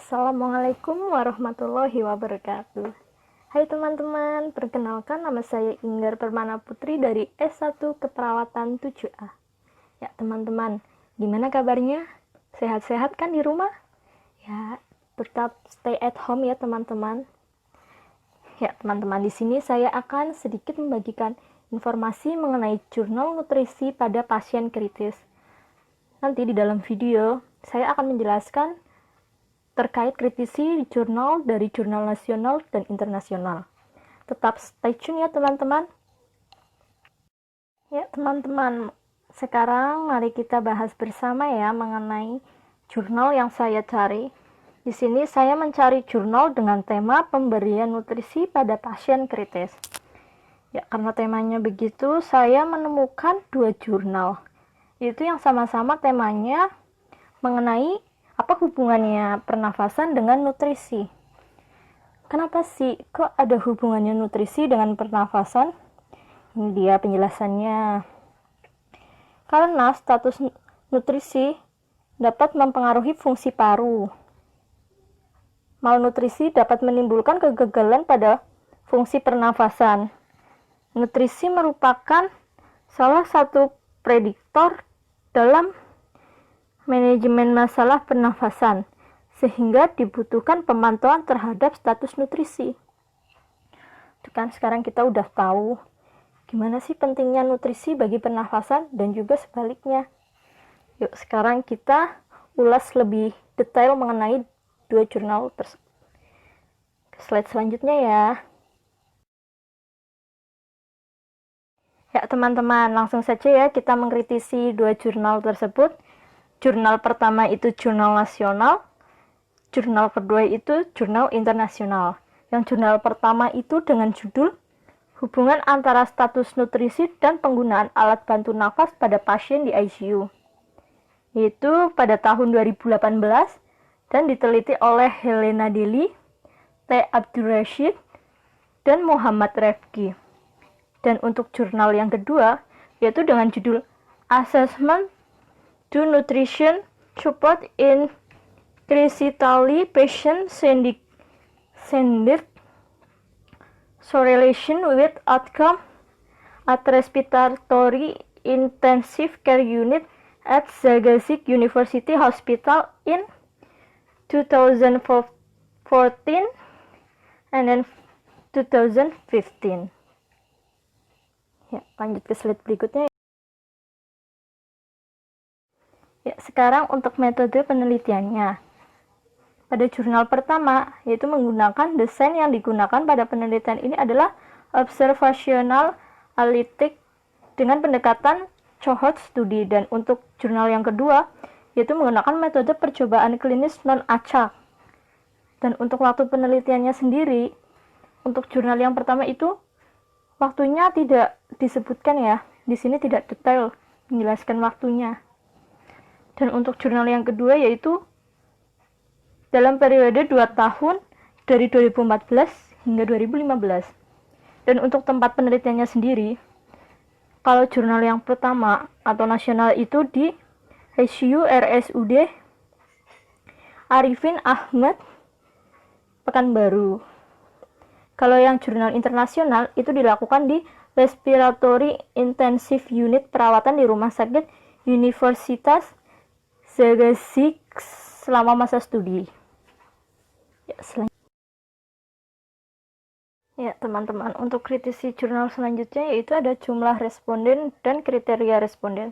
Assalamualaikum warahmatullahi wabarakatuh. Hai teman-teman, perkenalkan nama saya Inggar Permana Putri dari S1 Keperawatan 7A. Ya teman-teman, gimana kabarnya? Sehat-sehat kan di rumah? Ya, tetap stay at home ya teman-teman. Ya teman-teman, di sini saya akan sedikit membagikan informasi mengenai jurnal nutrisi pada pasien kritis. Nanti di dalam video, saya akan menjelaskan terkait kritisi jurnal dari jurnal nasional dan internasional. Tetap stay tune ya teman-teman. Ya teman-teman, sekarang mari kita bahas bersama ya mengenai jurnal yang saya cari. Di sini saya mencari jurnal dengan tema pemberian nutrisi pada pasien kritis. Ya, karena temanya begitu, saya menemukan dua jurnal. Itu yang sama-sama temanya mengenai apa hubungannya pernafasan dengan nutrisi? Kenapa sih kok ada hubungannya nutrisi dengan pernafasan? Ini dia penjelasannya. Karena status nutrisi dapat mempengaruhi fungsi paru. Malnutrisi dapat menimbulkan kegagalan pada fungsi pernafasan. Nutrisi merupakan salah satu prediktor dalam manajemen masalah pernafasan, sehingga dibutuhkan pemantauan terhadap status nutrisi. Itu kan sekarang kita udah tahu gimana sih pentingnya nutrisi bagi pernafasan dan juga sebaliknya. Yuk sekarang kita ulas lebih detail mengenai dua jurnal tersebut. Slide selanjutnya ya. Ya teman-teman, langsung saja ya kita mengkritisi dua jurnal tersebut. Jurnal pertama itu jurnal nasional, jurnal kedua itu jurnal internasional. Yang jurnal pertama itu dengan judul Hubungan antara status nutrisi dan penggunaan alat bantu nafas pada pasien di ICU. Yaitu pada tahun 2018 dan diteliti oleh Helena Deli, T. Abdurrashid, dan Muhammad Refki. Dan untuk jurnal yang kedua yaitu dengan judul Assessment to Nutrition Support in Critically Patient Centered Correlation with Outcome at Respiratory Intensive Care Unit at Zagazig University Hospital in 2014 and then 2015. Ya, lanjut ke slide berikutnya. Ya, sekarang untuk metode penelitiannya. Pada jurnal pertama, yaitu menggunakan desain yang digunakan pada penelitian ini adalah observational analytic dengan pendekatan cohort study. Dan untuk jurnal yang kedua, yaitu menggunakan metode percobaan klinis non-acak. Dan untuk waktu penelitiannya sendiri, untuk jurnal yang pertama itu waktunya tidak disebutkan ya. Di sini tidak detail menjelaskan waktunya. Dan untuk jurnal yang kedua yaitu dalam periode 2 tahun dari 2014 hingga 2015. Dan untuk tempat penelitiannya sendiri, kalau jurnal yang pertama atau nasional itu di ICU RSUD Arifin Ahmad Pekanbaru. Kalau yang jurnal internasional itu dilakukan di Respiratory Intensive Unit perawatan di Rumah Sakit Universitas Zagazig selama masa studi. Ya, teman-teman, untuk kritisi jurnal selanjutnya yaitu ada jumlah responden dan kriteria responden.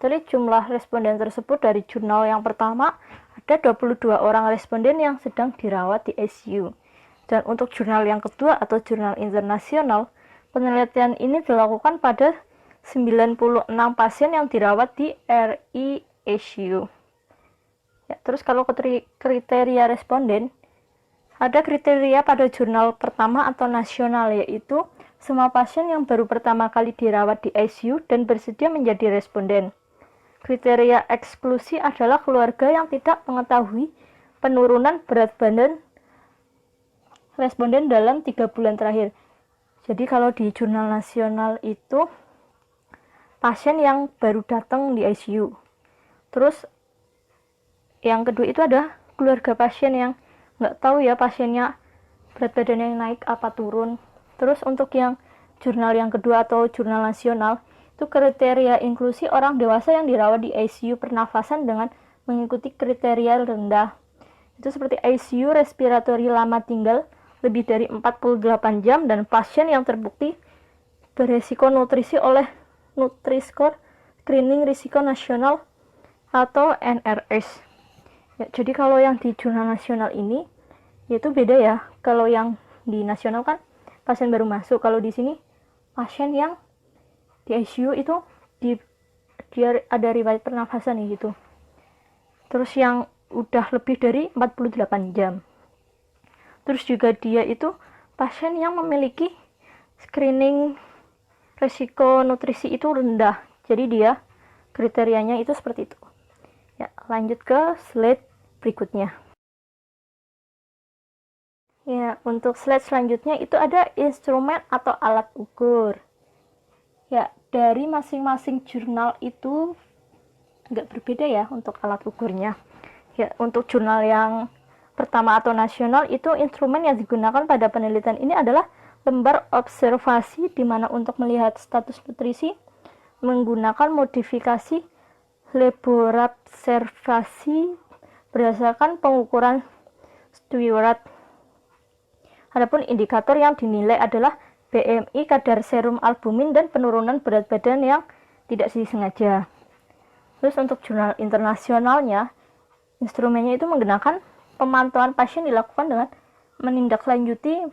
Dari jumlah responden tersebut dari jurnal yang pertama ada 22 orang responden yang sedang dirawat di ICU. Dan untuk jurnal yang kedua atau jurnal internasional, penelitian ini dilakukan pada 96 pasien yang dirawat di RI-ICU. Ya, terus kalau kriteria responden, ada kriteria pada jurnal pertama atau nasional yaitu semua pasien yang baru pertama kali dirawat di ICU dan bersedia menjadi responden. Kriteria eksklusi adalah keluarga yang tidak mengetahui penurunan berat badan responden dalam 3 bulan terakhir. Jadi kalau di jurnal nasional itu pasien yang baru datang di ICU. Terus yang kedua itu ada keluarga pasien yang nggak tahu ya pasiennya berat badannya naik apa turun. Terus untuk yang jurnal yang kedua atau jurnal nasional, itu kriteria inklusi orang dewasa yang dirawat di ICU pernafasan dengan mengikuti kriteria rendah. Itu seperti ICU respiratori lama tinggal lebih dari 48 jam dan pasien yang terbukti beresiko nutrisi oleh Nutri-Score Screening Risiko Nasional atau NRS. Ya, jadi kalau yang di jurnal nasional ini yaitu beda ya. Kalau yang di nasional kan pasien baru masuk, kalau di sini pasien yang di ICU itu dia ada riwayat pernafasan gitu. Terus yang udah lebih dari 48 jam. Terus juga dia itu pasien yang memiliki screening risiko nutrisi itu rendah. Jadi dia kriterianya itu seperti itu. Ya, lanjut ke slide berikutnya. Ya, untuk slide selanjutnya itu ada instrumen atau alat ukur. Ya, dari masing-masing jurnal itu nggak berbeda ya untuk alat ukurnya. Ya, untuk jurnal yang pertama atau nasional itu instrumen yang digunakan pada penelitian ini adalah lembar observasi, di mana untuk melihat status nutrisi menggunakan modifikasi laborobservasi berdasarkan pengukuran Stewart. Adapun indikator yang dinilai adalah BMI, kadar serum albumin, dan penurunan berat badan yang tidak disengaja. Terus untuk jurnal internasionalnya, instrumennya itu menggunakan pemantauan pasien dilakukan dengan menindaklanjuti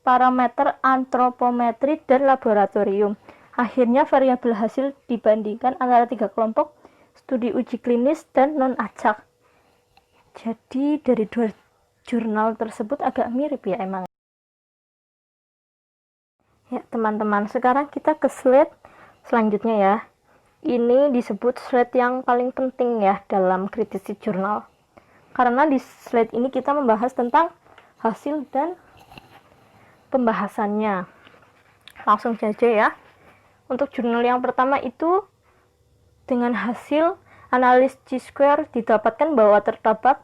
parameter antropometri dan laboratorium. Akhirnya variabel hasil dibandingkan antara 3 kelompok studi uji klinis dan non-acak. Jadi dari dua jurnal tersebut agak mirip ya emang. Ya teman-teman, sekarang kita ke slide selanjutnya ya. Ini disebut slide yang paling penting ya dalam kritisi jurnal. Karena di slide ini kita membahas tentang hasil dan pembahasannya. Langsung saja ya. Untuk jurnal yang pertama itu dengan hasil analis Chi-square didapatkan bahwa terdapat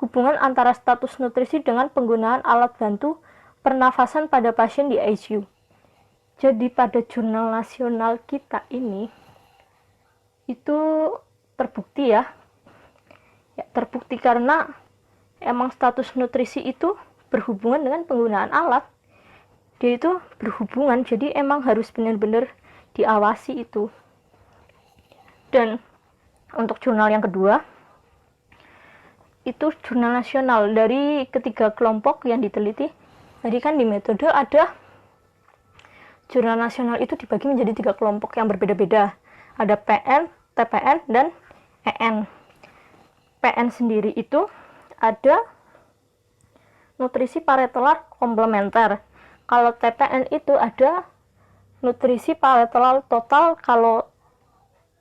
hubungan antara status nutrisi dengan penggunaan alat bantu pernafasan pada pasien di ICU. Jadi pada jurnal nasional kita ini itu terbukti ya. Ya, terbukti karena emang status nutrisi itu berhubungan dengan penggunaan alat. Dia itu berhubungan, jadi emang harus benar-benar diawasi itu. Dan untuk jurnal yang kedua itu jurnal nasional dari ketiga kelompok yang diteliti. Jadi kan di metode ada jurnal nasional itu dibagi menjadi 3 kelompok yang berbeda-beda. Ada PN, TPN, dan EN. PN sendiri itu ada nutrisi parenteral komplementer. Kalau TPN itu ada nutrisi parenteral total, kalau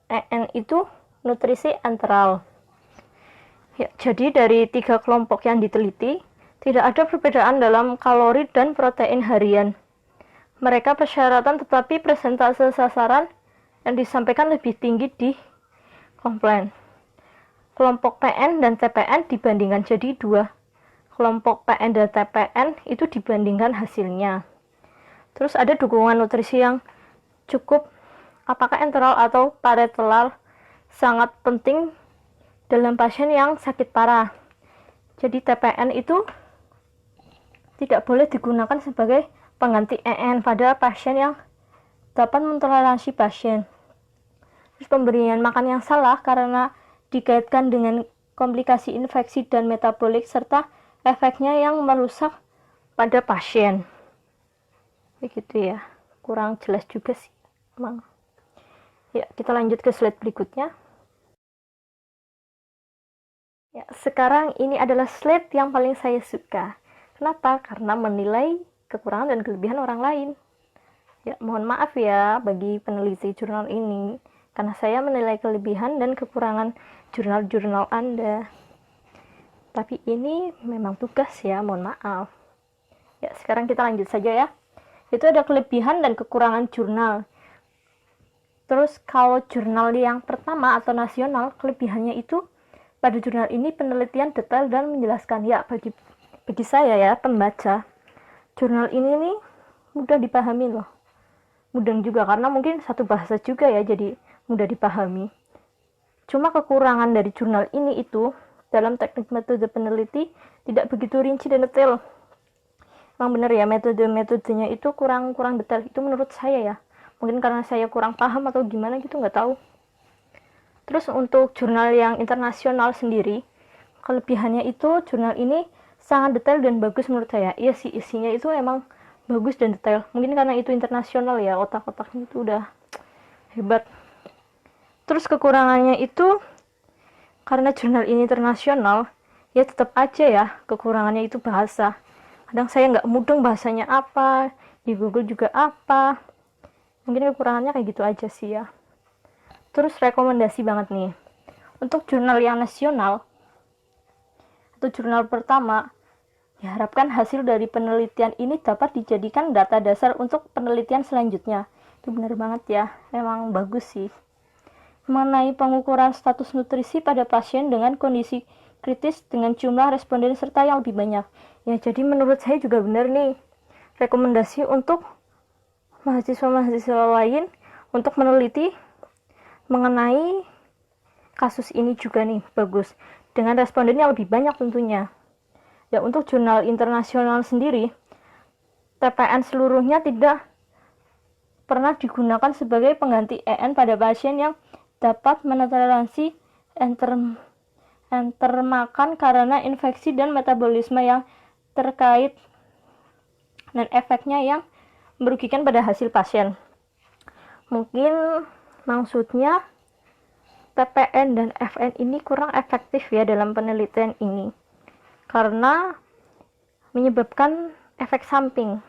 EN itu nutrisi enteral. Ya, jadi dari 3 kelompok yang diteliti, tidak ada perbedaan dalam kalori dan protein harian. Mereka persyaratan, tetapi persentase sasaran yang disampaikan lebih tinggi di komplain. Kelompok PN dan TPN dibandingkan, jadi 2 kelompok PN dan TPN itu dibandingkan hasilnya. Terus ada dukungan nutrisi yang cukup, apakah enteral atau parenteral, sangat penting dalam pasien yang sakit parah. Jadi TPN itu tidak boleh digunakan sebagai pengganti EN pada pasien yang dapat mentoleransi pasien. Terus pemberian makan yang salah karena dikaitkan dengan komplikasi infeksi dan metabolik serta efeknya yang merusak pada pasien. Begitu ya, kurang jelas juga sih emang. Ya, kita lanjut ke slide berikutnya. Ya, sekarang ini adalah slide yang paling saya suka. Kenapa? Karena menilai kekurangan dan kelebihan orang lain. Ya, mohon maaf ya bagi peneliti jurnal ini, karena saya menilai kelebihan dan kekurangan jurnal-jurnal Anda. Tapi ini memang tugas ya, mohon maaf. Ya, sekarang kita lanjut saja ya. Itu ada kelebihan dan kekurangan jurnal. Terus kalau jurnal yang pertama atau nasional, kelebihannya itu pada jurnal ini penelitian detail dan menjelaskan. Ya, bagi bagi saya ya, pembaca, jurnal ini nih mudah dipahami loh. Mudah juga karena mungkin satu bahasa juga ya, jadi mudah dipahami. Cuma kekurangan dari jurnal ini itu dalam teknik metode peneliti tidak begitu rinci dan detail. Emang bener ya, metodenya itu kurang detail, itu menurut saya ya. Mungkin karena saya kurang paham atau gimana gitu, nggak tahu. Terus untuk jurnal yang internasional sendiri, kelebihannya itu jurnal ini sangat detail dan bagus menurut saya. Iya sih, isinya itu emang bagus dan detail. Mungkin karena itu internasional ya, otak-otaknya itu udah hebat. Terus kekurangannya itu karena jurnal ini internasional, ya tetap aja ya kekurangannya itu bahasa. Kadang saya nggak mudeng bahasanya apa, di Google juga apa. Mungkin kekurangannya kayak gitu aja sih ya. Terus rekomendasi banget nih untuk jurnal yang nasional atau jurnal pertama, diharapkan hasil dari penelitian ini dapat dijadikan data dasar untuk penelitian selanjutnya. Itu benar banget ya, emang bagus sih. Mengenai pengukuran status nutrisi pada pasien dengan kondisi kritis dengan jumlah responden serta yang lebih banyak. Ya, jadi menurut saya juga benar nih, rekomendasi untuk mahasiswa-mahasiswa lain untuk meneliti mengenai kasus ini juga nih, bagus. Dengan responden yang lebih banyak tentunya. Ya, untuk jurnal internasional sendiri, TPN seluruhnya tidak pernah digunakan sebagai pengganti EN pada pasien yang dapat menoleransi enter makan karena infeksi dan metabolisme yang terkait dan efeknya yang merugikan pada hasil pasien. Mungkin maksudnya TPN dan FN ini kurang efektif ya dalam penelitian ini karena menyebabkan efek samping,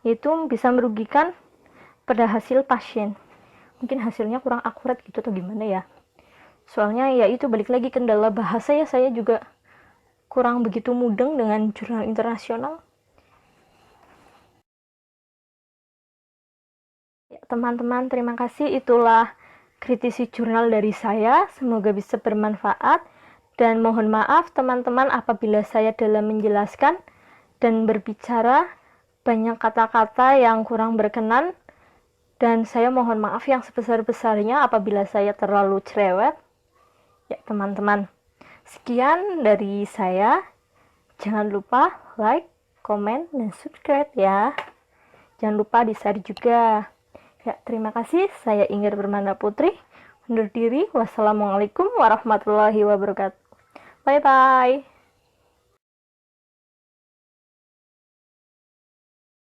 yaitu bisa merugikan pada hasil pasien. Mungkin hasilnya kurang akurat gitu atau gimana ya. Soalnya ya itu balik lagi kendala bahasa ya, saya juga kurang begitu mudeng dengan jurnal internasional. Ya, teman-teman, terima kasih. Itulah kritisi jurnal dari saya. Semoga bisa bermanfaat. Dan mohon maaf teman-teman apabila saya dalam menjelaskan dan berbicara banyak kata-kata yang kurang berkenan. Dan saya mohon maaf yang sebesar-besarnya apabila saya terlalu cerewet. Ya teman-teman, sekian dari saya. Jangan lupa like, komen, dan subscribe ya. Jangan lupa di-share juga. Ya, terima kasih. Saya Ingrid Permana Putri. Undur diri. Wassalamualaikum warahmatullahi wabarakatuh. Bye-bye.